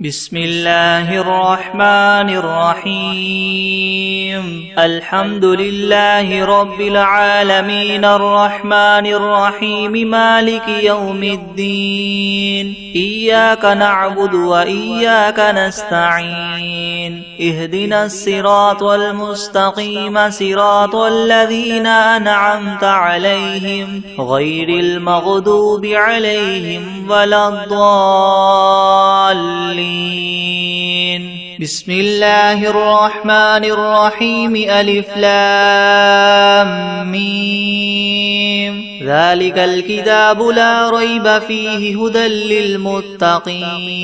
بسم الله الرحمن الرحيم الحمد لله رب العالمين الرحمن الرحيم مالك يوم الدين إياك نعبد وإياك نستعين اهدنا الصراط المستقيم صراط الذين أنعمت عليهم غير المغضوب عليهم ولا الضالين. بسم الله الرحمن الرحيم ألف لام ميم ذلك الكتاب لا ريب فيه هدى للمتقين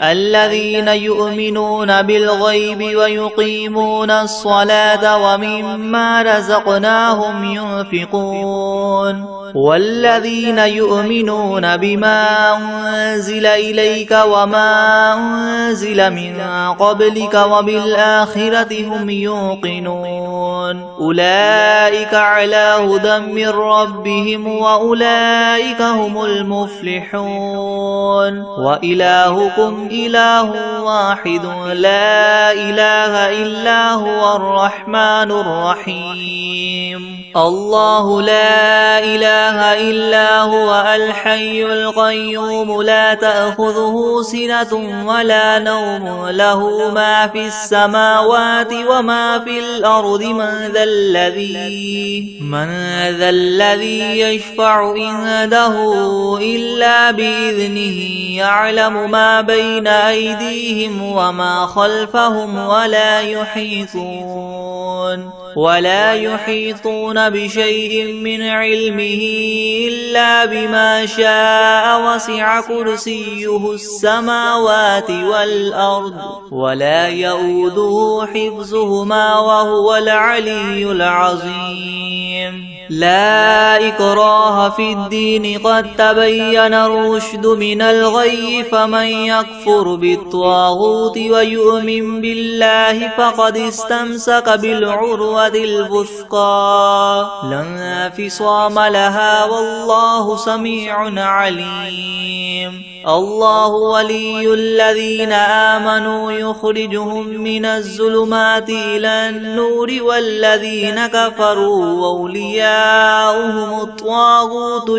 الذين يؤمنون بالغيب ويقيمون الصلاة ومما رزقناهم ينفقون والذين يؤمنون بما أنزل إليك وما أنزل من قبلك وبالآخرة هم يوقنون أولئك على هدى من ربهم وأولئك هم المفلحون وإلهكم إله واحد لا إله إلا هو الرحمن الرحيم الله لا إله إلا هو الحي القيوم لا تأخذه سنة ولا نوم له ما في السماوات وما في الأرض من ذا الذي يشفع عنده إلا بإذنه يعلم ما بين أيديهم وما خلفهم ولا يحيطون بشيء من علمه إلا بما شاء وسع كرسيه السماوات والأرض ولا يؤوده حفظهما وهو العلي العظيم لا إكراه في الدين قد تبين الرشد من الغي فمن يكفر بالطاغوت ويؤمن بالله فقد استمسك بالعروة الوثقى لا انفصام لها والله سميع عليم الله ولي الذين آمنوا يخرجهم من الظلمات إلى النور والذين كفروا أولياؤهم الطاغوت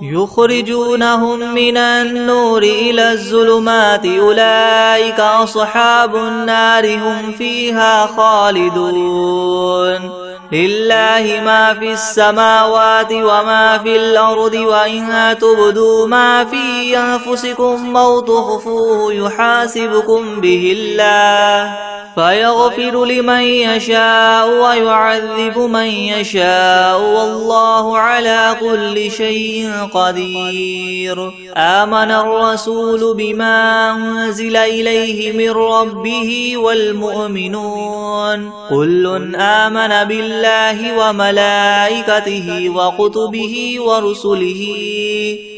يخرجونهم من النور إلى الظلمات أولئك أصحاب النار هم فيها خالدون لله ما في السماوات وما في الأرض وإن تبدوا ما في أنفسكم أو تخفوه يحاسبكم به الله فيغفر لمن يشاء ويعذب من يشاء والله على كل شيء قدير آمن الرسول بما أنزل إليه من ربه والمؤمنون كل آمن بالله وملائكته وكتبه ورسله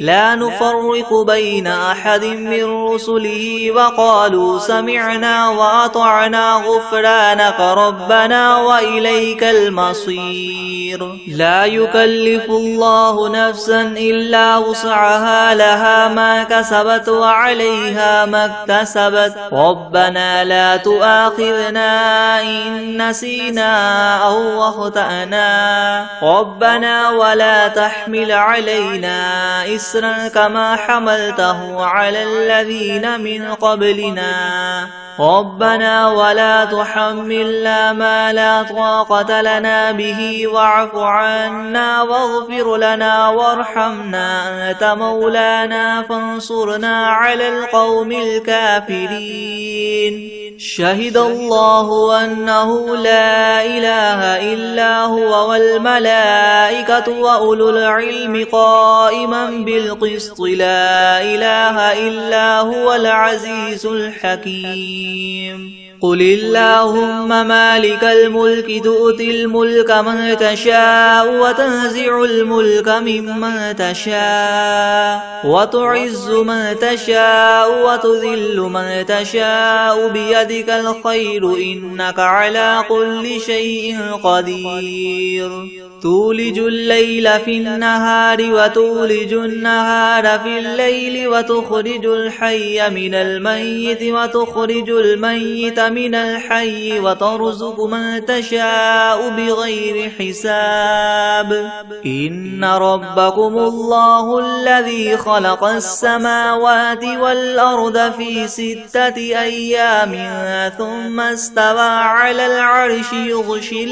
لا نفرق بين أحد من رسله وقالوا سمعنا وأطعنا غفرانك ربنا وإليك المصير لا يكلف الله نفسا إلا وسعها لها ما كسبت وعليها ما اكتسبت ربنا لا تؤاخذنا إن نسينا أو أخطأنا ربنا ولا تحمل علينا إسرا كما حملته على الذين من قبلنا ربنا ولا تحملنا ما لا طاقة لنا به واعف عنا واغفر لنا وارحمنا أنت مولانا فانصرنا على القوم الكافرين شهد الله أنه لا إله إلا هو والملائكة وأولو العلم قائما بالقسط لا إله إلا هو العزيز الحكيم قل اللهم مالك الملك تؤتي الملك من تشاء وتنزع الملك ممن تشاء وتعز من تشاء وتذل من تشاء بيدك الخير إنك على كل شيء قدير تولج الليل في النهار وتولج النهار في الليل وتخرج الحي من الميت وتخرج الميت من الحي وترزق من تشاء بغير حساب إن ربكم الله الذي خلق السماوات والأرض في 6 أيام ثم استوى على العرش يغشي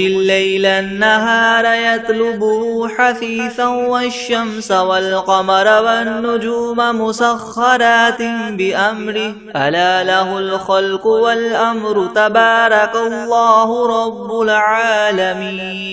الليل النهار يطلبه حثيثا والشمس والقمر والنجوم مسخرات بأمره ألا له الخلق والأمر تبارك الله رب العالمين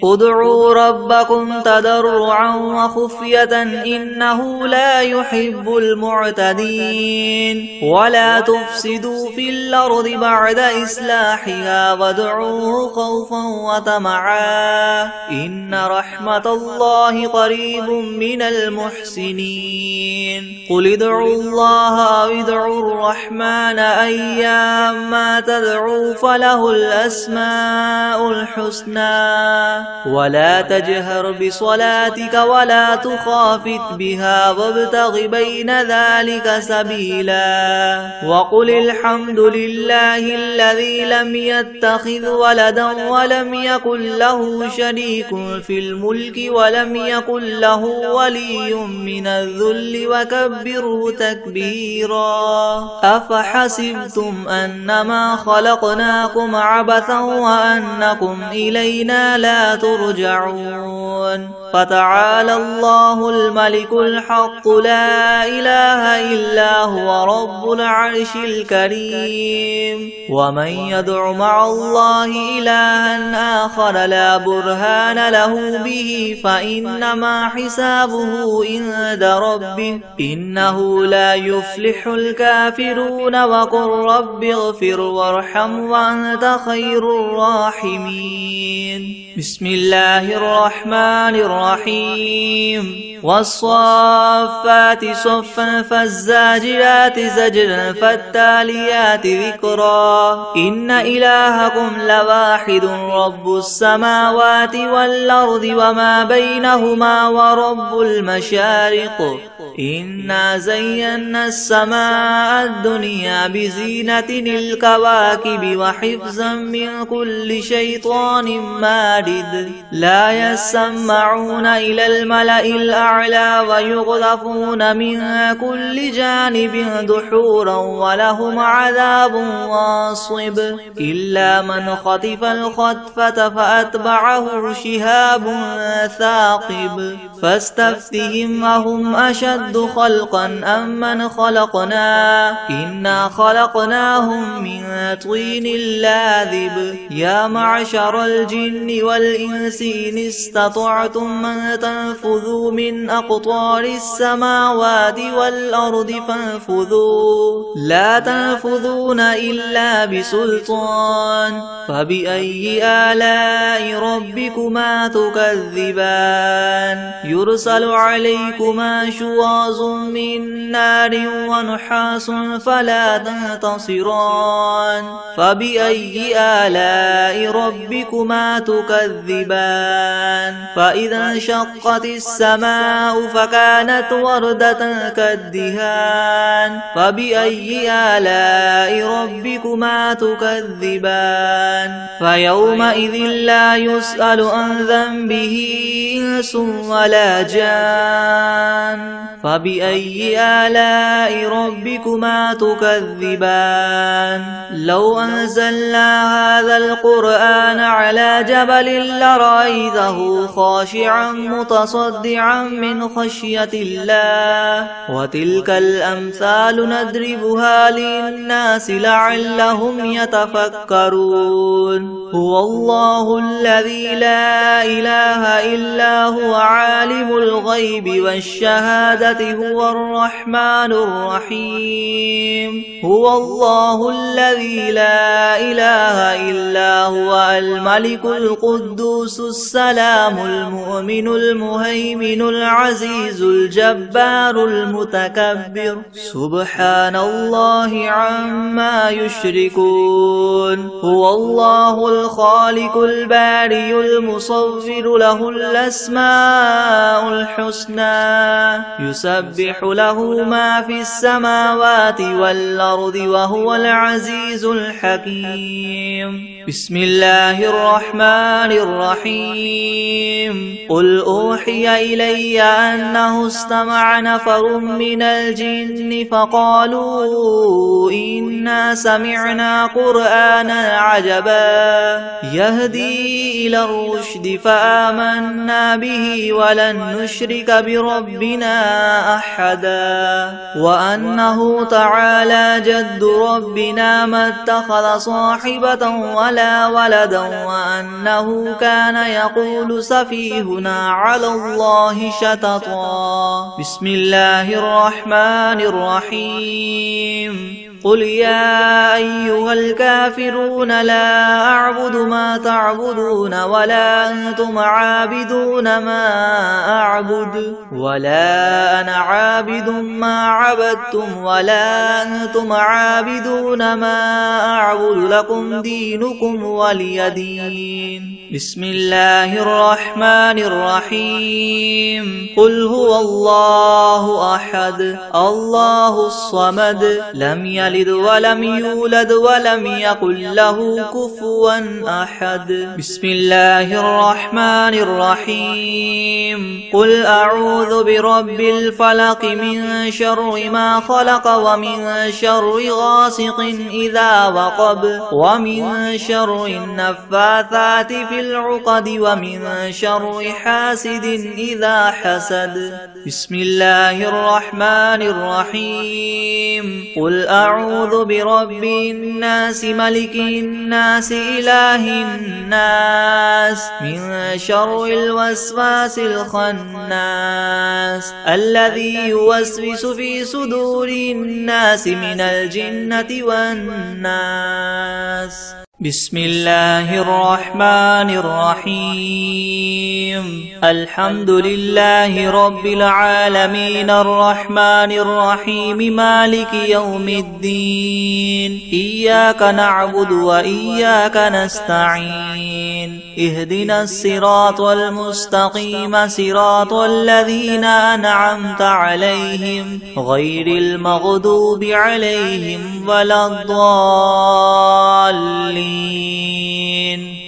ادعوا ربكم تضرعا وخفية إنه لا يحب المعتدين ولا تفسدوا في الأرض بعد إصلاحها وادعوه خوفا وطمعا إن رحمة الله قريب من المحسنين قل ادعوا الله أو ادعوا الرحمن أيما تدعوا فله الأسماء الحسنى ولا تجهر بصلاتك ولا تخافت بها وابتغ بين ذلك سبيلا وقل الحمد لله الذي لم يتخذ ولدا ولم يكن له شريك في الملك ولم يكن له ولي من الذل وكبره تكبيرا أفحسبتم أنما خلقناكم عبثا وأنكم إلينا لا ترجعون فتعالى الله الملك الحق لا إله إلا هو رب العرش الكريم ومن يدع مع الله إلها آخر لا برهان له به فإنما حسابه عند ربه إنه لا يفلح الكافرون وقل رب اغفر وارحم وأنت خير الراحمين بسم الله الرحمن الرحيم والصافات صفا فالزاجرات زجرا فالتاليات ذكرا إن إلهكم لواحد رب السماوات والأرض وما بينهما ورب المشارق إنا زينا السماء الدنيا بزينة الكواكب وحفظا من كل شيطان مارد لا يسمعون إلى الملأ الأعلى ويغذفون من كل جانب دحورا ولهم عذاب واصب إلا من خطف الخطفة فأتبعه شهاب ثاقب فاستفتهم أهم أشد خلقا أم من خلقنا إنا خلقناهم من طين لاذب يا معشر الجن والإنس إن استطعتم من تنفذوا من أقطار السماوات والأرض فانفذوا لا تنفذون إلا بسلطان فبأي آلاء ربكما تكذبان يرسل عليكما شواظ من نار ونحاس فلا تنتصران فبأي آلاء ربكما تكذبان فإذا انشقت السماء فكانت وردة كالدهان فبأي آلاء ربكما تكذبان فيومئذ لا يسأل عن ذنبه إنس ولا جان فبأي آلاء ربكما تكذبان لو أنزلنا هذا القرآن على جبل لرأيته خاشعا متصدعا من خشية الله وتلك الأمثال نضربها للناس لعلهم يتفكرون هو الله الذي لا إله إلا إلا هو عالم الغيب والشهادة هو الرحمن الرحيم هو الله الذي لا إله إلا هو الملك القدوس السلام المؤمن المهيمن العزيز الجبار المتكبر سبحان الله عما يشركون هو الله الخالق البارئ المصور له الأسماء الحسنى يسبح له ما في السماوات والأرض وهو العزيز الحكيم بسم الله الرحمن الرحيم قل أوحي إلي أنه استمع نفر من الجن فقالوا إنا سمعنا قرآنا عجبا يهدي إلى الرشد فآمنا به ولن نشرك بربنا أحدا وأنه تعالى جد ربنا ما اتخذ صاحبة ولا ولدا وأنه كان يقول سفيهنا على الله شططا بسم الله الرحمن الرحيم قل يا أيها الكافرون لا أعبد ما تعبدون ولا أنتم عابدون ما أعبد ولا أنا عابد ما عبدتم ولا أنتم عابدون ما أعبد لكم دينكم ولي دين بسم الله الرحمن الرحيم قل هو الله أحد الله الصمد لم يلد ولم يولد ولم يكن له كفوا أحد بسم الله الرحمن الرحيم قل أعوذ برب الفلق من شر ما خلق ومن شر غاسق إذا وقب ومن شر النفاثات في العقد ومن شر حاسد إذا حسد بسم الله الرحمن الرحيم قل أعوذ برب الناس ملك الناس إله الناس من شر الوسواس الخناس الذي يوسوس في صدور الناس من الجنة والناس بسم الله الرحمن الرحيم الحمد لله رب العالمين الرحمن الرحيم مالك يوم الدين إياك نعبد وإياك نستعين اهدنا الصراط المستقيم صراط الذين أنعمت عليهم غير المغضوب عليهم ولا الضالين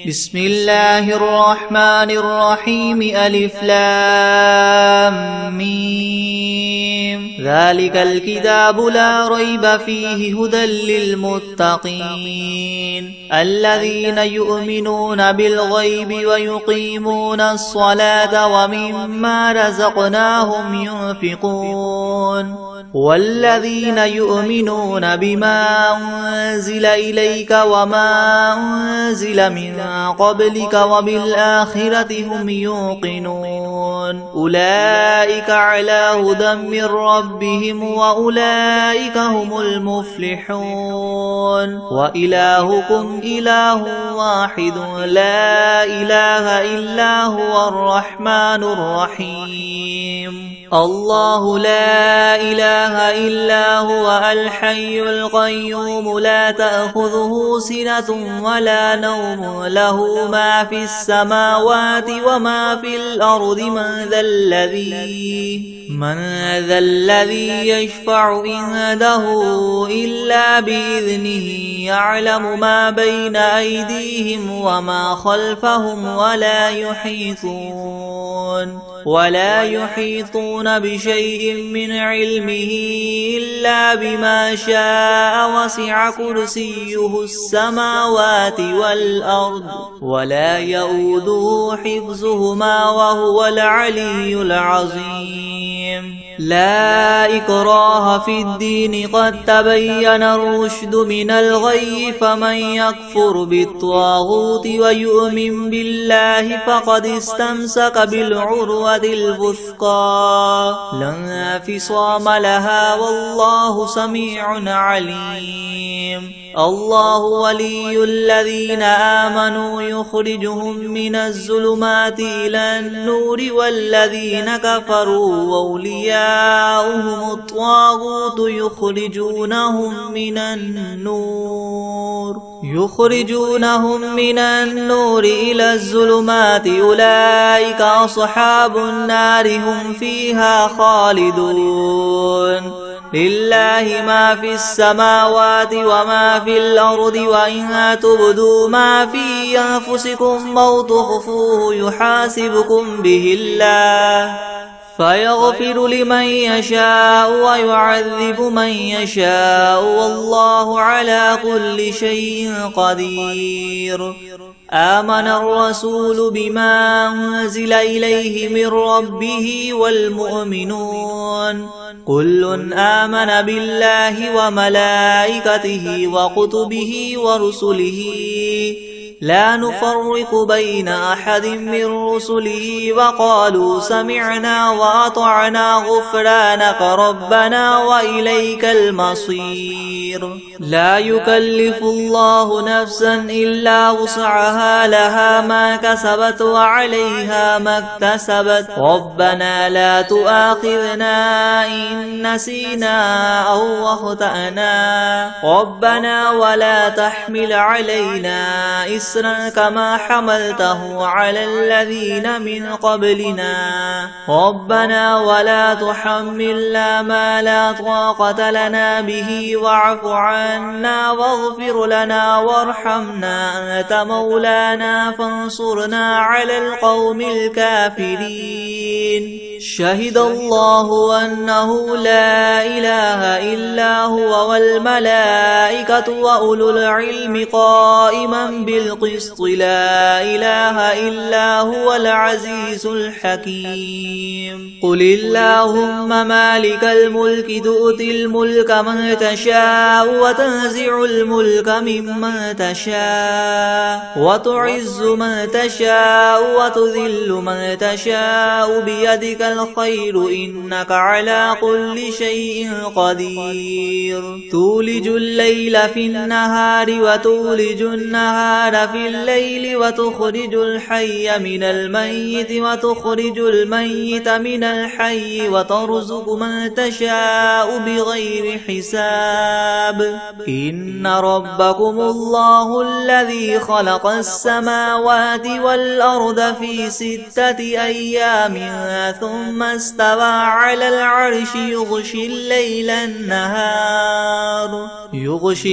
بسم الله الرحمن الرحيم ألف لام ميم ذلك الكتاب لا ريب فيه هدى للمتقين الذين يؤمنون بالغيب ويقيمون الصلاة ومما رزقناهم ينفقون والذين يؤمنون بما أنزل إليك وما أنزل من قبلك وبالآخرة هم يوقنون أولئك على هدى من ربهم وأولئك هم المفلحون وإلهكم إله واحد لا إله إلا هو الرحمن الرحيم الله لا إله إلا هو الحي القيوم لا تأخذه سنة ولا نوم له ما في السماوات وما في الأرض من ذا الذي يشفع عنده إلا بإذنه يعلم ما بين أيديهم وما خلفهم ولا يحيطون بشيء من علمه إلا بما شاء وسع كرسيه السماوات والأرض ولا يؤوده حفظهما وهو العلي العظيم لا إكراه في الدين قد تبين الرشد من الغي فمن يكفر بالطاغوت ويؤمن بالله فقد استمسك بالعروة الوثقى لا انفصام لها والله سميع عليم. الله ولي الذين آمنوا يخرجهم من الظلمات إلى النور والذين كفروا أولياؤهم الطاغوت يخرجونهم من النور إلى الظلمات أولئك أصحاب النار هم فيها خالدون. لله ما في السماوات وما في الأرض وإن تبدوا ما في أنفسكم أو تخفوه يحاسبكم به الله فيغفر لمن يشاء ويعذب من يشاء والله على كل شيء قدير. آمن الرسول بما أنزل إليه من ربه والمؤمنون كل آمن بالله وملائكته وكتبه ورسله لا نفرق بين أحد من رسله وقالوا سمعنا وأطعنا غفرانك ربنا وإليك المصير. لا يكلف الله نفسا إلا وسعها لها ما كسبت وعليها ما اكتسبت ربنا لا تؤاخذنا إن نسينا أو أخطأنا ربنا ولا تحمل علينا إسرا كما حملته على الذين من قبلنا ربنا ولا تحملنا ما لا طاقة لنا به واعف عنا واغفر لنا وارحمنا أنت مولانا فانصرنا على القوم الكافرين. شهد الله أنه لا إله إلا هو والملائكة وأولو العلم قائما بالقسط لا إله إلا هو العزيز الحكيم. قل اللهم مالك الملك تؤتي الملك من تشاء وتنزع الملك ممن تشاء وتعز من تشاء وتذل من تشاء بيدك الخير إنك على كل شيء قدير. تولج الليل في النهار وتولج النهار في الليل وتخرج الحي من الميت وتخرج الميت من الحي وترزق من تشاء بغير حساب. إن ربكم الله الذي خلق السماوات والأرض في 6 أيام ثم استوى على العرش يغشي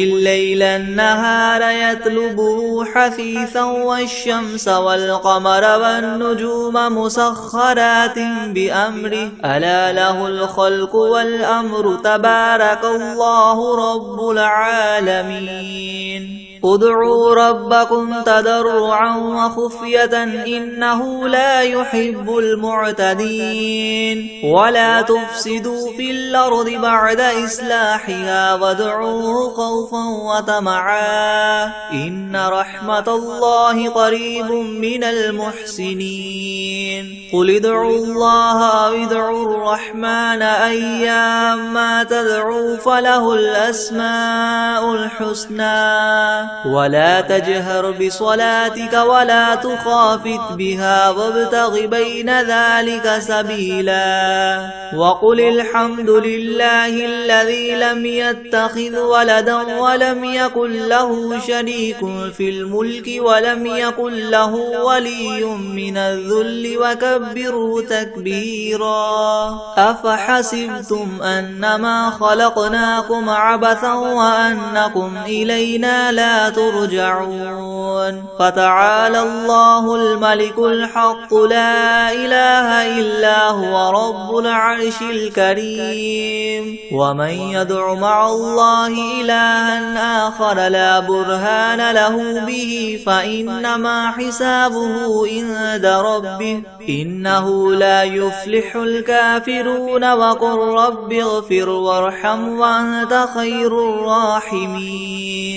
الليل النهار يطلبه حثيثا والشمس والقمر والنجوم مسخرات بأمره ألا له الخلق والأمر تبارك الله رب العالمين. ادعوا ربكم تضرعا وخفية إنه لا يحب المعتدين. ولا تفسدوا في الأرض بعد إصلاحها وادعوه خوفا وطمعا إن رحمة الله قريب من المحسنين. قل ادعوا الله أو ادعوا الرحمن أيما تدعوا فله الأسماء الحسنى ولا تجهر بصلاتك ولا تخافت بها وابتغ بين ذلك سبيلا. وقل الحمد لله الذي لم يتخذ ولدا ولم يكن له شريك في الملك ولم يكن له ولي من الذل وكبره تكبيرا. أفحسبتم أنما خلقناكم عبثا وأنكم إلينا لا لا ترجعون فتعالى الله الملك الحق لا إله إلا هو رب العرش الكريم ومن يدع مع الله إلها آخر لا برهان له به فإنما حسابه عند ربه إنه لا يفلح الكافرون وقل رب اغفر وارحم وأنت خير الراحمين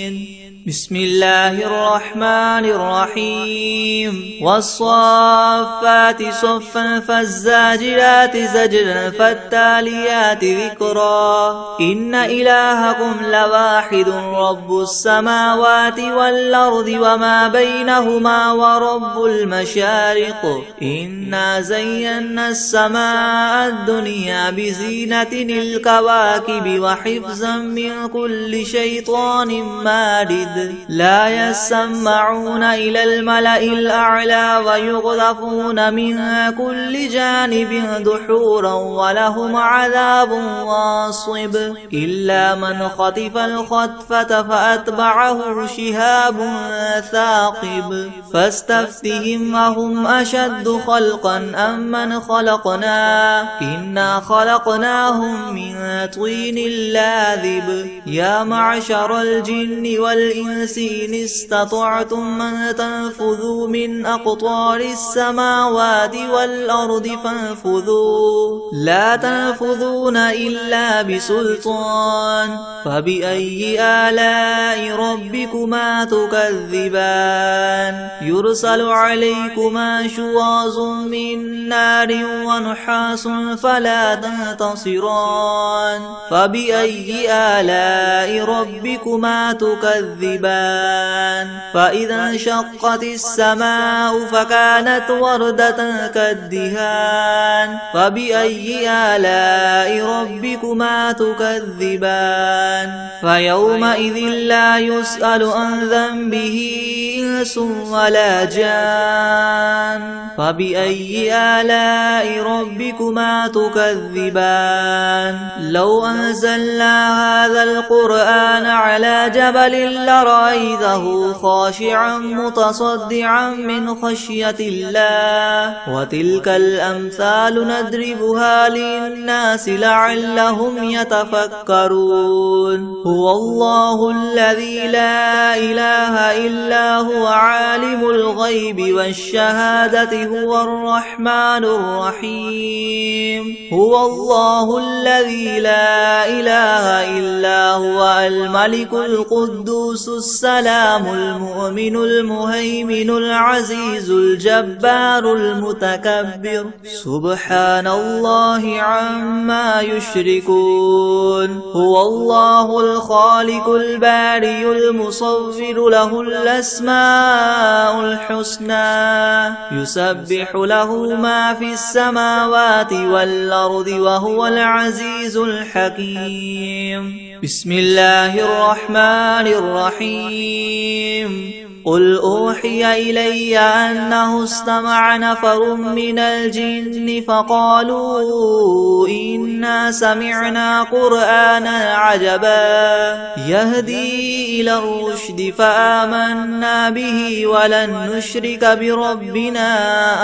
بسم الله الرحمن الرحيم والصافات صفا فالزاجرات زجرا فالتاليات ذكرا إن إلهكم لواحد رب السماوات والأرض وما بينهما ورب المشارق إنا زينا السماء الدنيا بزينة الكواكب وحفظا من كل شيطان مارد لا يسمعون إلى الملأ الأعلى ويقذفون من كل جانب دحورا ولهم عذاب واصب إلا من خطف الخطفة فأتبعه شهاب ثاقب فاستفتهم أهم أشد خلقا أم من خلقنا إنا خلقناهم من طين لاذب يا معشر الجن والإنس إن استطعتم أن تنفذوا من أقطار السماوات والأرض فانفذوا لا تنفذون إلا بسلطان فبأي آلاء ربكما تكذبان يرسل عليكما شواظ من نار ونحاس فلا تنتصران فبأي آلاء ربكما تكذبان فإذا انشقت السماء فكانت وردة كالدهان فبأي آلاء ربكما تكذبان فيومئذ لا يسأل عن ذنبه إنس ولا جان فبأي آلاء ربكما تكذبان لو أنزلنا هذا القرآن على جبل لرأيته خاشعا متصدعا من خشية الله وتلك الأمثال نضربها للناس لعلهم يتفكرون هو الله الذي لا إله إلا هو عالم الغيب والشهادة هو الرحمن الرحيم هو الله الذي لا إله إلا هو الملك القدوس السلام المؤمن المهيمن العزيز الجبار المتكبر سبحان الله عما يشركون هو الله الخالق البارئ المصور له الأسماء الحسنى يسبح له ما في السماوات والأرض وهو العزيز الحكيم بسم الله الرحمن الرحيم قل أوحي إلي أنه استمع نفر من الجن فقالوا إنا سمعنا قرآنا عجبا يهدي إلى الرشد فآمنا به ولن نشرك بربنا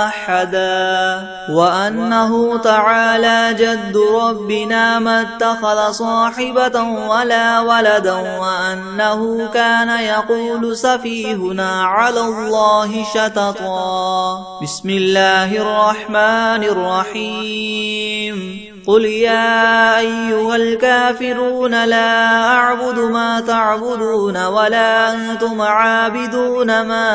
أحدا وأنه تعالى جد ربنا ما اتخذ صاحبة ولا ولدا وأنه كان يقول سفيهنا على الله شططا بسم الله الرحمن الرحيم قل يا أيها الكافرون لا أعبد ما تعبدون ولا أنتم عابدون ما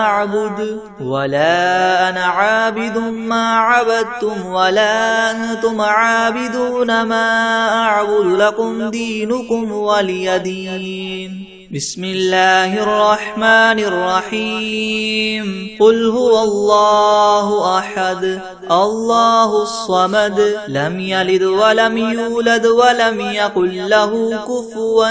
أعبد ولا أنا عابد ما عبدتم ولا أنتم عابدون ما أعبد لكم دينكم ولي دين بسم الله الرحمن الرحيم قل هو الله أحد الله الصمد لم يلد ولم يولد ولم يكن له كفوا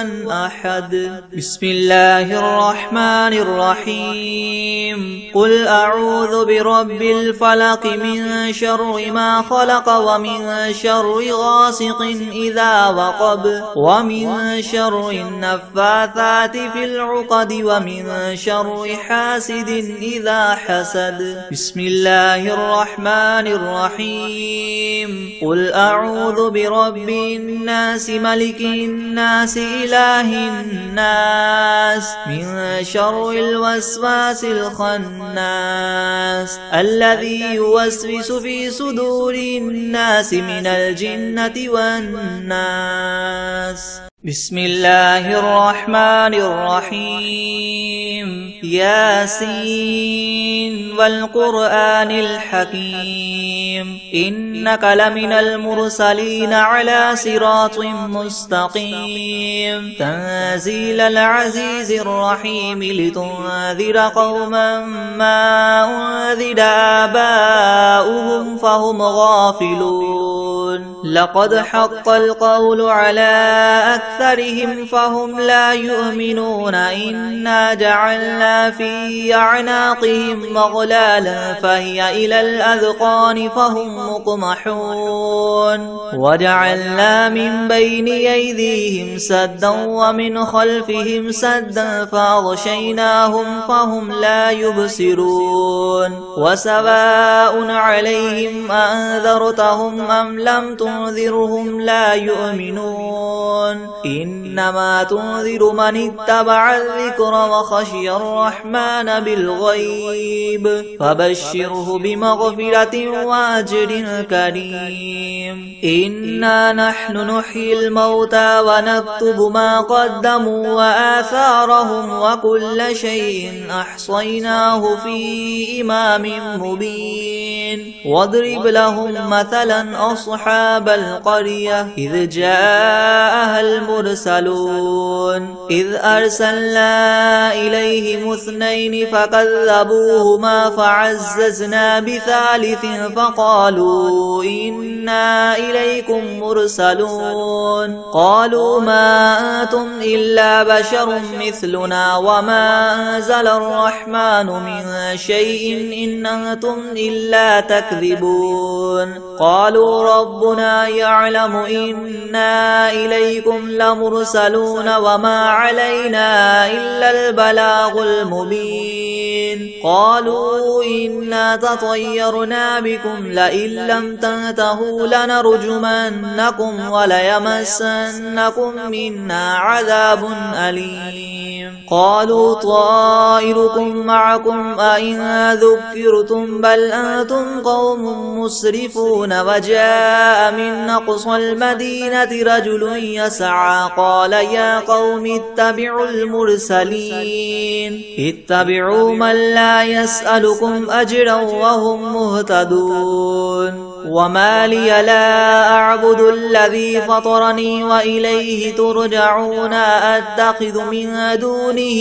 أحد بسم الله الرحمن الرحيم قل أعوذ برب الفلق من شر ما خلق ومن شر غاسق إذا وقب ومن شر النفاثات النفاثات في العقد ومن شر حاسد إذا حسد. بسم الله الرحمن الرحيم. قل أعوذ برب الناس ملك الناس إله الناس من شر الوسواس الخناس الذي يوسوس في صدور الناس من الجنة والناس. بسم الله الرحمن الرحيم. ياسين والقرآن الحكيم إنك لمن المرسلين على صراط مستقيم تنزيل العزيز الرحيم لتنذر قوما ما أنذر آباؤهم فهم غافلون. لقد حق القول على أكثرهم فهم لا يؤمنون. إنا جعلنا في أعناقهم مغلالا فهي إلى الأذقان فهم مقمحون. وجعلنا من بين أيديهم سدا ومن خلفهم سدا فأغشيناهم فهم لا يبصرون. وسواء عليهم أنذرتهم أم لم تنذرهم لا يؤمنون. إنما تنذر من اتبع الذكر وخشي الرحمن بالغيب فبشره بمغفرة وأجر كريم. إنا نحن نحيي الموتى ونكتب ما قدموا وآثارهم وكل شيء أحصيناه في إمام مبين. واضرب لهم مثلا أصحاب القرية إذ جاءها المرسلون إذ أرسلنا إليهم اثنين فكذبوهما فعززنا بثالث فقالوا إنا إليكم مرسلون. قالوا ما أنتم إلا بشر مثلنا وما أنزل الرحمن من شيء إن أنتم إلا تكذبون. قالوا ربنا يعلم إنا إليكم لمرسلون وما علينا إلا البلاغ المبين. قالوا إنا تطيرنا بكم لئن لم تنتهوا لنرجمنكم وليمسنكم منا عذاب أليم. قالوا طائركم معكم أئن ذكرتم بل أنتم قوم مسرفون. وجاء من أقصى المدينة رجل يسعى قال يا قوم اتبعوا المرسلين اتبعوا من لا يسألكم أجرا وهم مهتدون. وما لي لا أعبد الذي فطرني وإليه ترجعون. أتخذ من دونه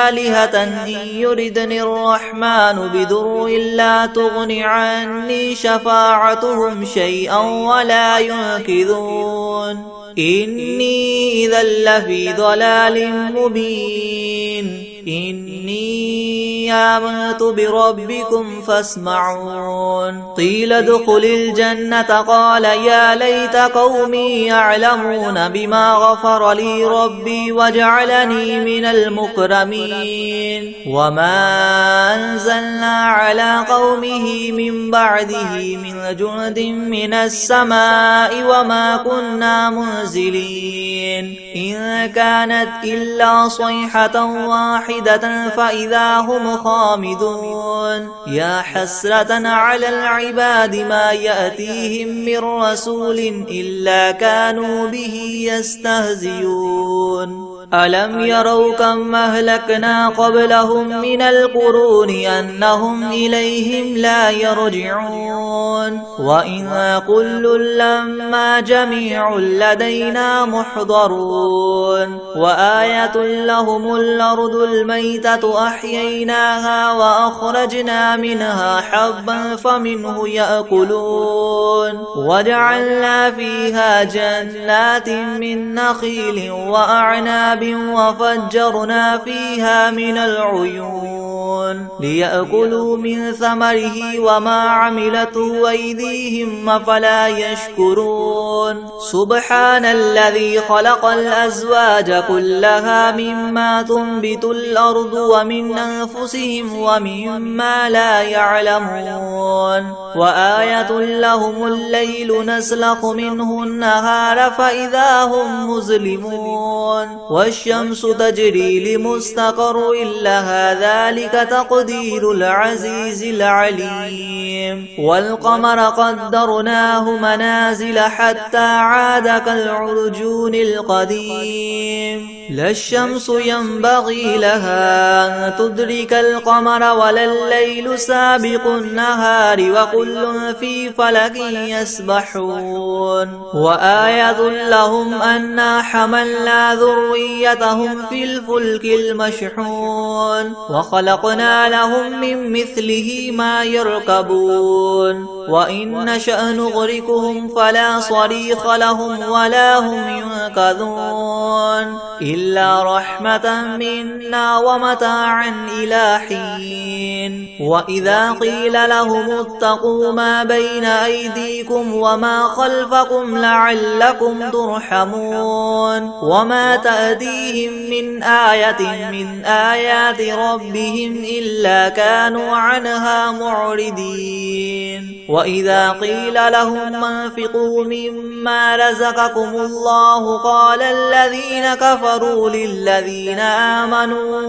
آلهة إن يردني الرحمن بضر لا تغن عني شفاعتهم شيئا ولا ينقذون. إني إذا لفي ضلال مبين. إني آمنت بربكم فاسمعون. قيل ادخل الجنة قال يا ليت قومي يعلمون بما غفر لي ربي وجعلني من المكرمين. وما أنزلنا على قومه من بعده من جند من السماء وما كنا منزلين. إن كانت إلا صيحة واحدة فإذا هم خامدون. يا حسرة على العباد ما يأتيهم من رسول إلا كانوا به يستهزئون. ألم يروا كم أهلكنا قبلهم من القرون أنهم إليهم لا يرجعون. وإن كل لما جميع لدينا محضرون. وآية لهم الأرض الميتة أحييناها وأخرجنا منها حبا فمنه يأكلون. وجعلنا فيها جنات من نخيل وأعناب أعناب وفجرنا فيها من العيون ليأكلوا من ثمره وما عملته أيديهم أفلا يشكرون سبحان الذي خلق الأزواج كلها مما تنبت الأرض ومن أنفسهم ومما لا يعلمون وآية لهم الليل نسلخ منه النهار فإذا هم مظلمون والشمس تجري لمستقر لها ذلك تقدير العزيز العليم والقمر قدرناه منازل حتى عاد كالعرجون القديم لا الشمس ينبغي لها أن تدرك القمر ولا الليل سابق النهار وكل في فلك يسبحون وآية لهم أنا حملنا ذريتهم في الفلك المشحون وخلقنا لهم من مثله ما يركبون وإن نشأ نغرقهم فلا صريخ لهم ولا هم ينقذون إلا رحمة منا ومتاعا إلى حين وإذا قيل لهم اتقوا ما بين أيديكم وما خلفكم لعلكم ترحمون وما تأتيهم من آية من آيات ربهم إلا كانوا عنها معرضين وإذا قيل لهم انفقوا مما رزقكم الله قال الذين كفروا للذين آمنوا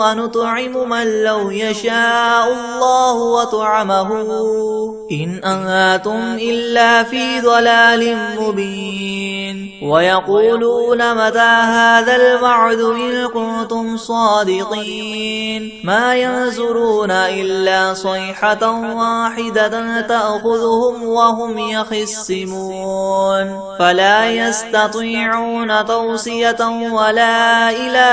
ونطعم من لو يشاء الله وطعمه إن أنتم إلا في ضلال مبين ويقولون متى هذا الوعد إن كنتم صادقين ما ينظرون إلا صيحة واحدة تأخذهم وهم يخصمون فلا يستطيعون توصية ولا إلى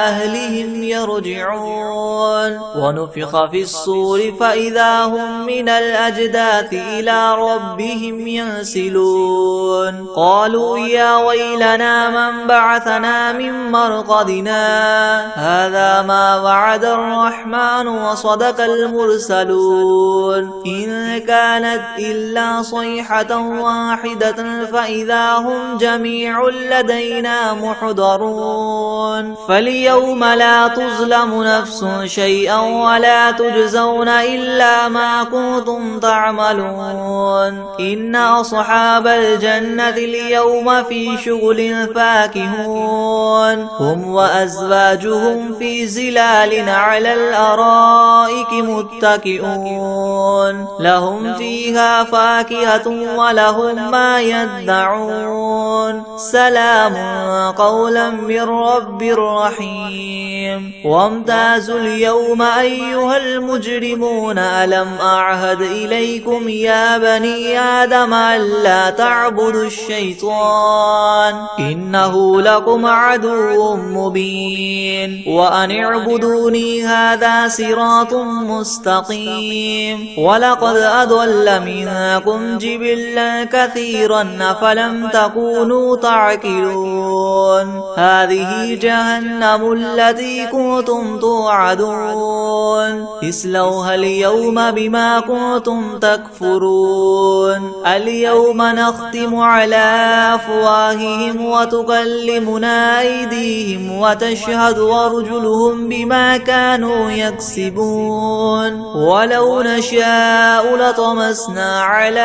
أهلهم يرجعون ونفخ في الصور فإذا هم من الأجداث إلى ربهم ينسلون قالوا يا ويلنا من بعثنا من مرقدنا هذا ما وعد الرحمن وصدق المرسلون إن كانت إلا صيحة واحدة فإذا هم جميع لدينا محضرون فاليوم لا تظلم نفس شيئا ولا تجزون إلا ما كنتم تعملون إن أصحاب الجنة اليوم في شغل فاكهون هم وأزواجهم في زلال على الأرائك متكئون لهم فيها فاكهة ولهم ما يدعون سلام قولا من رب رحيم وامتازوا اليوم أيها المجرمون ألم أعهد إليكم يا بني آدم ألا تعبدوا الشيطان إنه لكم عدو مبين وأن اعبدوني هذا صراط مستقيم ولقد أضل منكم جبلا كثيرا أفلم تكونوا تعقلون هذه جهنم التي كنتم توعدون اصلوها اليوم بما كنتم تكفرون اليوم نختم على أفواههم وتكلمنا أيديهم وتشهد أرجلهم بما كانوا يكسبون ولو نشاء لطمسنا على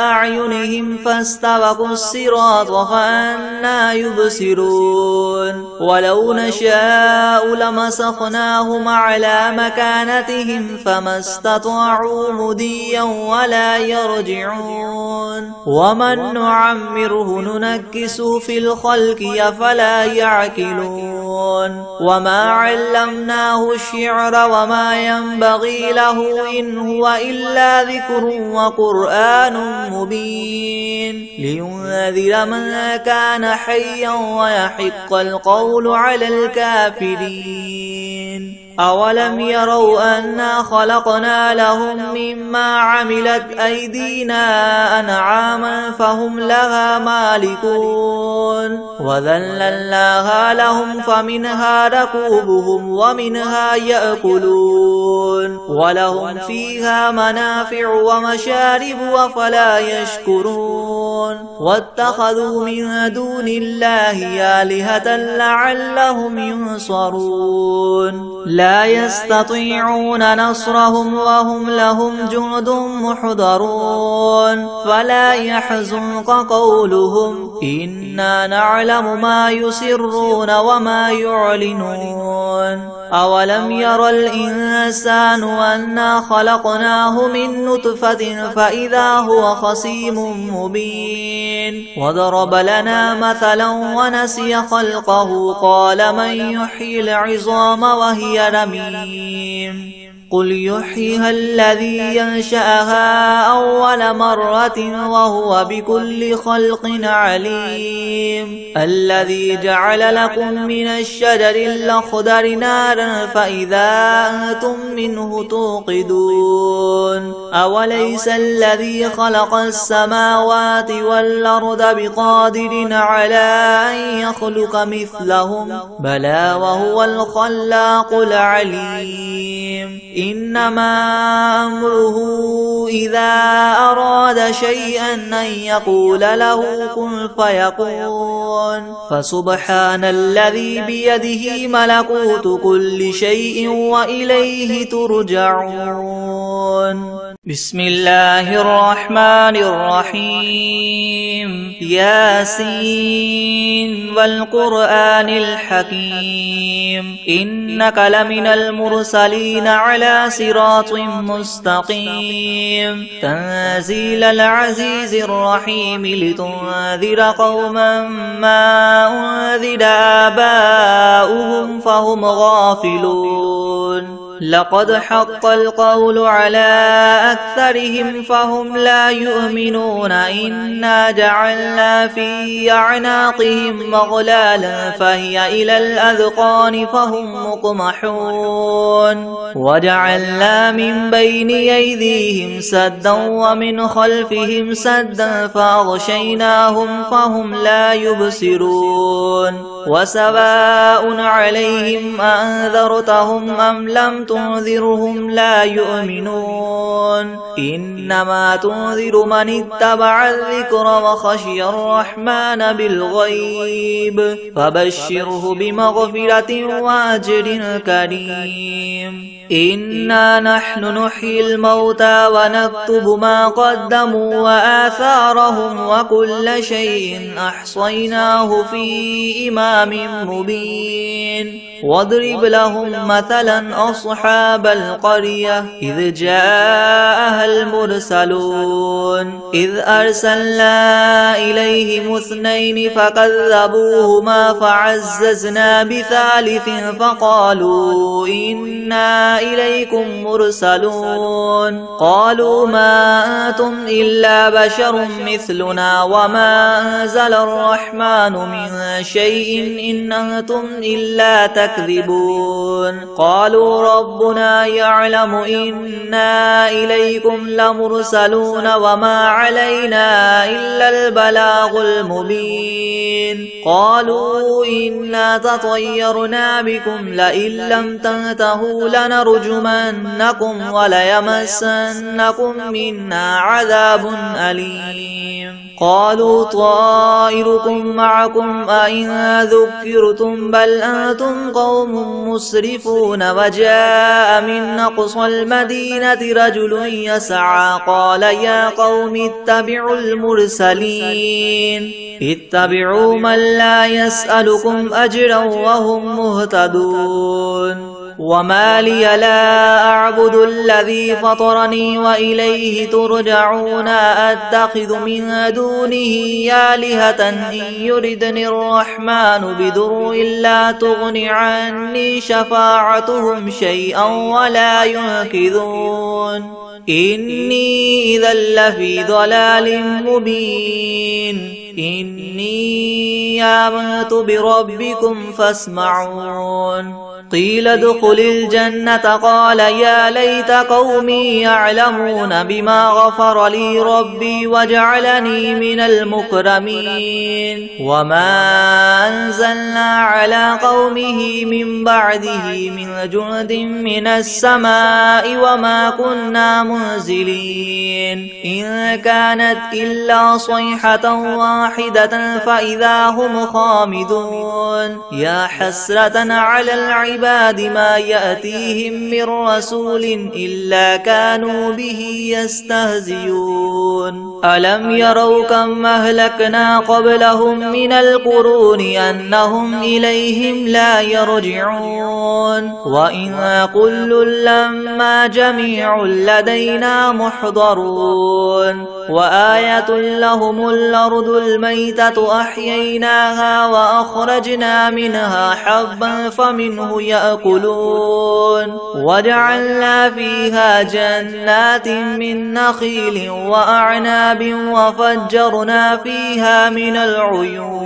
أعينهم فاستبقوا الصراط فأنى يبصرون ولو نشاء لمسخناهم على مكانتهم فما استطاعوا مضيا ولا يرجعون ومن نعمره ننكسه في الخلق أفلا يعقلون وما علمناه الشعر وما ينبغي له إن هو إلا ذكر وقرآن مبين لينذر من كان حيا ويحق القول على الكافرين أولم يروا أنا خلقنا لهم مما عملت أيدينا أنعاما فهم لها مالكون وذللناها لهم فمنها ركوبهم ومنها يأكلون ولهم فيها منافع ومشارب أفلا يشكرون واتخذوا من دون الله آلهة لعلهم ينصرون لا يستطيعون نصرهم وهم لهم جند محضرون فلا يحزنك قولهم إنا نعلم ما يسرون وما يعلنون أولم ير الإنسان أنا خلقناه من نطفة فإذا هو خصيم مبين وضرب لنا مثلا ونسي خلقه قال من يحيي العظام وهي رميم قل يحييها الذي ينشأها أول مرة وهو بكل خلق عليم الذي جعل لكم من الشجر الأخضر نارا فإذا أنتم منه توقدون أوليس الذي خلق السماوات والأرض بقادر على أن يخلق مثلهم بلى وهو الخلاق العليم إنما أمره إذا أراد شيئا أن يقول له كن فيكون فسبحان الذي بيده ملكوت كل شيء وإليه ترجعون بسم الله الرحمن الرحيم ياسين والقرآن الحكيم إنك لمن المرسلين على صراط مستقيم تنزيل العزيز الرحيم لتنذر قوما ما أنذر آباؤهم فهم غافلون لقد حق القول على أكثرهم فهم لا يؤمنون إنا جعلنا في أعناقهم مغلالا فهي إلى الأذقان فهم مقمحون وجعلنا من بين أيديهم سدا ومن خلفهم سدا فأغشيناهم فهم لا يبصرون وسواء عليهم أنذرتهم أم لم تنذرهم لا يؤمنون إنما تنذر من اتبع الذكر وخشي الرحمن بالغيب فبشره بمغفرة وأجر كريم إنا نحن نحيي الموتى ونكتب ما قدموا وآثارهم وكل شيء أحصيناه في إمام مبين واضرب لهم مثلا أصحاب القرية إذ جاءها المرسلون إذ أرسلنا إليهم اثنين فكذبوهما فعززنا بثالث فقالوا إنا إليكم مرسلون قالوا ما أنتم إلا بشر مثلنا وما أنزل الرحمن من شيء إن أنتم إلا تكذبون قالوا ربنا يعلم إنا إليكم لمرسلون وما علينا إلا البلاغ المبين قالوا إنا تطيرنا بكم لئن لم تنتهوا لنرجمنكم وليمسنكم منا عذاب أليم قالوا طائركم معكم أئن ذكرتم بل أنتم قوم مسرفون وجاء من أقصى المدينة رجل يسعى قال يا قوم اتبعوا المرسلين اتبعوا من لا يسألكم أجرا وهم مهتدون وما لي لا أعبد الذي فطرني وإليه ترجعون أتخذ من دونه آلهة إن يردني الرحمن بضر لا تغن عني شفاعتهم شيئا ولا ينقذون إني إذا لفي ضلال مبين إني آمنت بربكم فاسمعون قيل ادخل الجنة قال يا ليت قومي يعلمون بما غفر لي ربي وجعلني من المكرمين وما أنزلنا على قومه من بعده من جند من السماء وما كنا منزلين إن كانت إلا صيحة واحدة فإذا هم خامدون يا حسرة على العباد ما يأتيهم من رسول إلا كانوا به يستهزئون ألم يروا كم أهلكنا قبلهم من القرون أنهم إليهم لا يرجعون وإن كل لما جميع لدينا محضرون وآية لهم الأرض الميتة أحييناها وأخرجنا منها حبا فمنه يأكلون وجعلنا فيها جنات من نخيل وأعناب وفجرنا فيها من العيون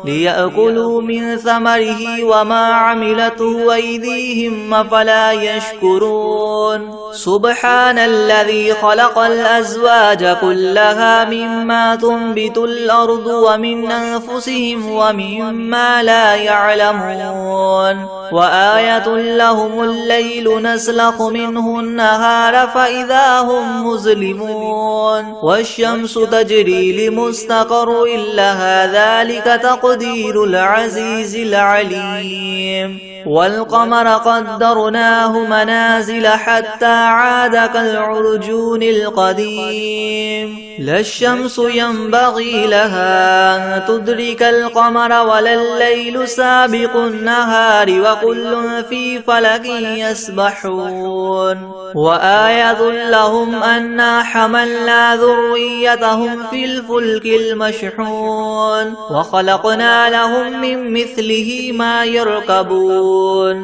ليأكلوا من ثمره وما عملته أيديهم أفلا يشكرون سبحان الذي خلق الأزواج كلها مما تنبت الأرض ومن أنفسهم ومما لا يعلمون وآية لهم الليل نسلخ منه النهار فإذا هم مظلمون والشمس تجري لمستقر لها ذلك تقدير العزيز العليم والقمر قدرناه منازل حتى عاد كالعرجون القديم لا الشمس ينبغي لها أن تدرك القمر ولا الليل سابق النهار وكل في فلك يسبحون وآية لهم أنا حملنا ذريتهم في الفلك المشحون وخلقنا لهم من مثله ما يركبون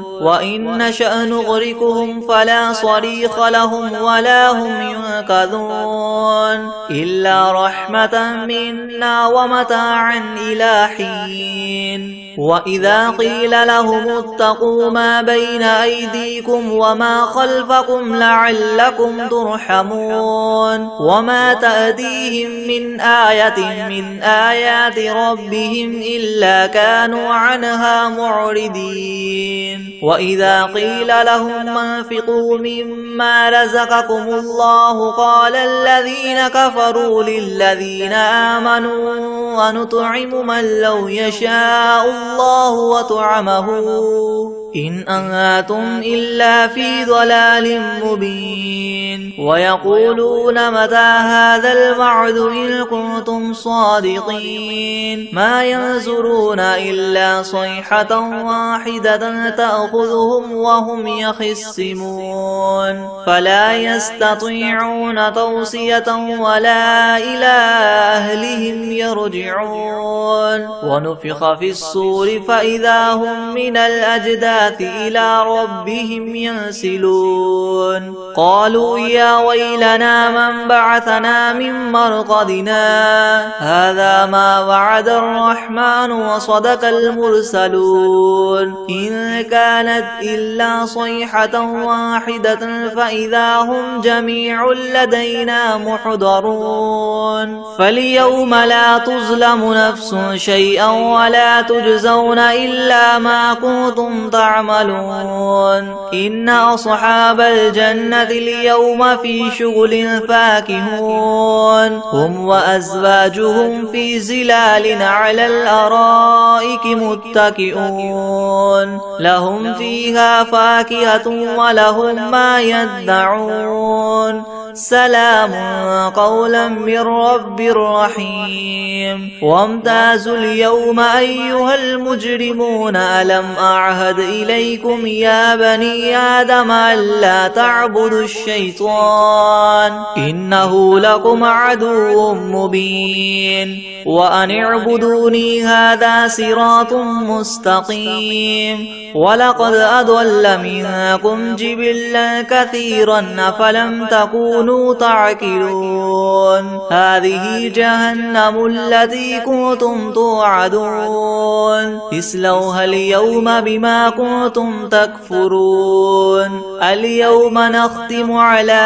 وإن نشأ نغرقهم فلا صريخ لهم ولا هم ينقذون إلا رحمة منا ومتاعا إلى حين وإذا قيل لهم اتقوا ما بين أيديكم وما خلفكم لعلكم ترحمون وما تأتيهم من آية من آيات ربهم إلا كانوا عنها معرضين وإذا قيل لهم انفقوا مما رزقكم الله قال الذين كفروا للذين آمنوا ونطعم من لو يشاء الله وطعمه إن أنتم إلا في ضلال مبين ويقولون متى هذا الوعد إن كنتم صادقين ما ينظرون إلا صيحة واحدة تأخذهم وهم يخصمون فلا يستطيعون توصية ولا إلى أهلهم يرجعون ونفخ في الصور فإذا هم من الأجداث إلى ربهم ينسلون قالوا يا ويلنا من بعثنا من مرقدنا هذا ما وعد الرحمن وصدق المرسلون إن كانت إلا صيحة واحدة فإذا هم جميع لدينا محضرون فاليوم لا تظلم نفس شيئا ولا تجزون إلا ما كنتم تعملون إن أصحاب الجنة اليوم في شغل فاكهون هم وأزواجهم في زلال على الأرائك متكئون لهم فيها فاكهة ولهم ما يدعون سلام قولا من رب رحيم وامتازوا اليوم أيها المجرمون ألم أعهد إليكم يا بني آدم ألا تعبدوا الشيطان إنه لكم عدو مبين وأن اعبدوني هذا صراط مستقيم ولقد أضل منكم جبلا كثيرا أفلم تكونوا تكونوا تعقلون هذه جهنم التي كنتم توعدون اصلوها اليوم بما كنتم تكفرون اليوم نختم على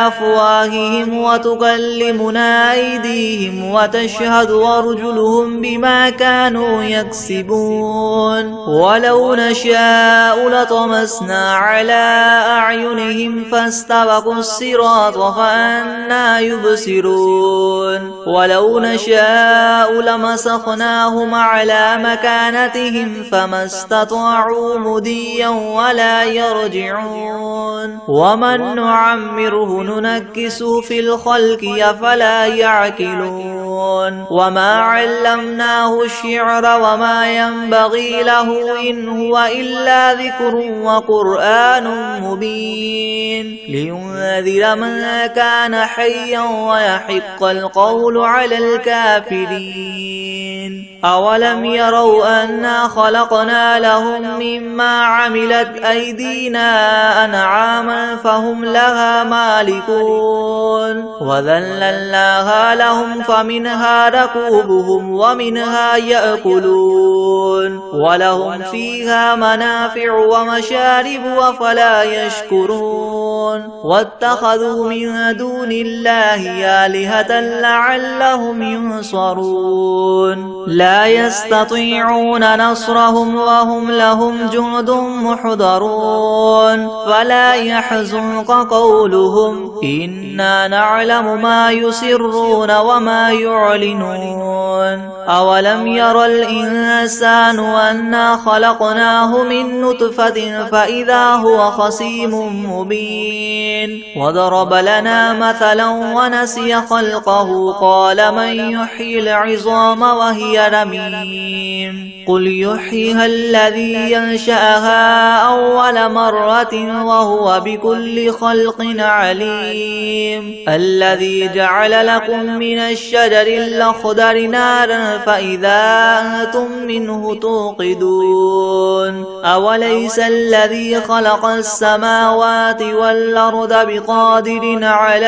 أفواههم وتكلمنا أيديهم وتشهد أرجلهم بما كانوا يكسبون ولو نشاء لطمسنا على أعينهم فاستبقوا الصراط فأنى يبصرون ولو نشاء لمسخناهم على مكانتهم فما استطاعوا مضيا ولا يرجعون ومن نعمره ننكسه في الخلق أفلا يعقلون وما علمناه الشعر وما ينبغي له إن هو إلا ذكر وقرآن مبين لينذر من كان حيا ويحق القول على الكافرين أولم يروا أنا خلقنا لهم مما عملت أيدينا أنعاما فهم لها مالكون وذللناها لهم فمنها ركوبهم ومنها يأكلون ولهم فيها منافع ومشارب أفلا يشكرون واتخذوا من دون الله آلهة لعلهم ينصرون لا يستطيعون نصرهم وهم لهم جند محضرون فلا يحزنك قولهم إنا نعلم ما يسرون وما يعلنون أولم ير الإنسان أنا خلقناه من نطفة فإذا هو خصيم مبين وضرب لنا مثلا ونسي خلقه قال من يحيي العظام وهي رميم قل يحييها الذي ينشأها أول مرة وهو بكل خلق عليم الذي جعل لكم من الشجر الأخضر نارا فإذا أنتم منه توقدون أوليس الذي خلق السماوات والأرض بقادر على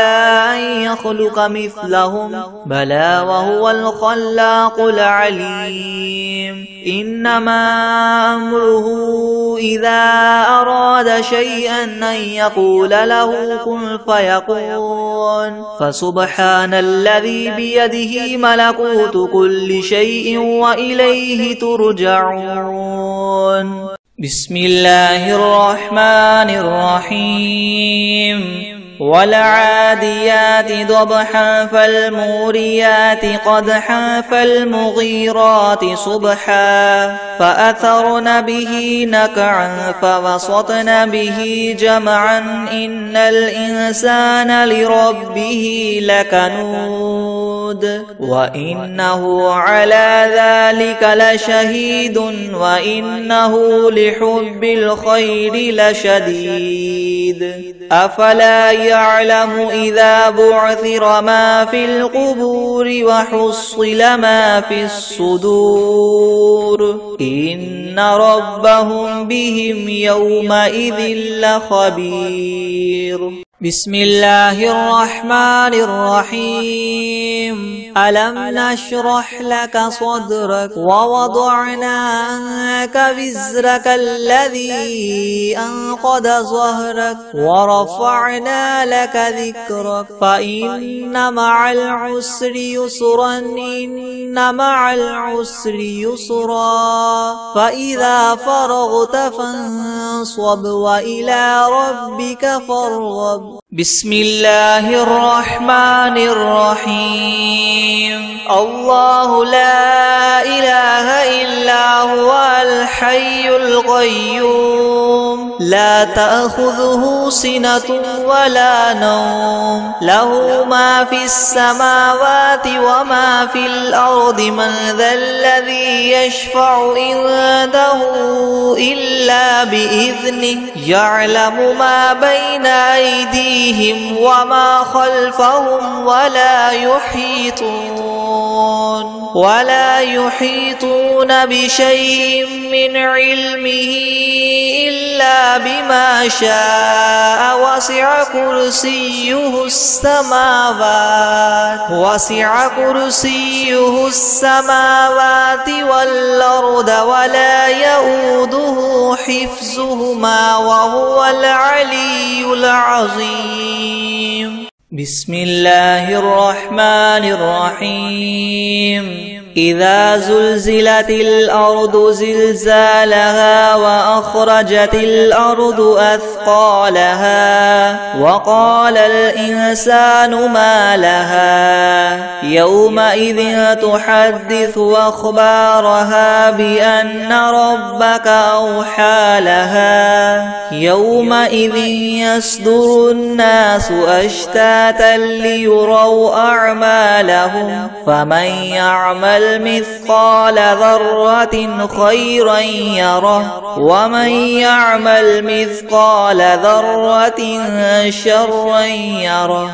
أن يخلق مثلهم بلى وهو الخلاق العليم إنما أمره إذا أراد شيئا أن يقول له كن فيكون فسبحان الذي بيده ملكوت كل شيء وإليه ترجعون بسم الله الرحمن الرحيم والعاديات ضبحا فالموريات قدحا فالمغيرات صبحا فأثرن به نقعا فوسطن به جمعا إن الإنسان لربه لكنود وإنه على ذلك لشهيد وإنه لحب الخير لشديد أفلا يعلم إذا بعثر ما في القبور وحصل ما في الصدور إن ربهم بهم يومئذ لخبير بسم الله الرحمن الرحيم ألم نشرح لك صدرك ووضعنا عنك وزرك الذي أنقض ظهرك ورفعنا لك ذكرك فإن مع العسر يسرا إن مع العسر يسرا فإذا فرغت فانصب وإلى ربك فارغب بسم الله الرحمن الرحيم الله لا إله إلا هو الحي القيوم لا تأخذه سنة ولا نوم له ما في السماوات وما في الأرض من ذا الذي يشفع عنده إلا بإذنه يعلم ما بين أيديهم وما خلفهم ولا يحيطون ولا يحيطون بشيء من علمه إلا بما شاء وسع كرسيه السماوات والأرض ولا يؤوده حفظهما وهو العلي العظيم. بسم الله الرحمن الرحيم. إذا زلزلت الأرض زلزالها وأخرجت الأرض أثقالها وقال الإنسان ما لها يومئذ تحدث أخبارها بأن ربك أوحى لها يومئذ يصدر الناس أشتاتا ليروا أعمالهم فمن يعمل مثقال ذرة خيرا يره ومن يعمل مثقال ذرة شرا يره.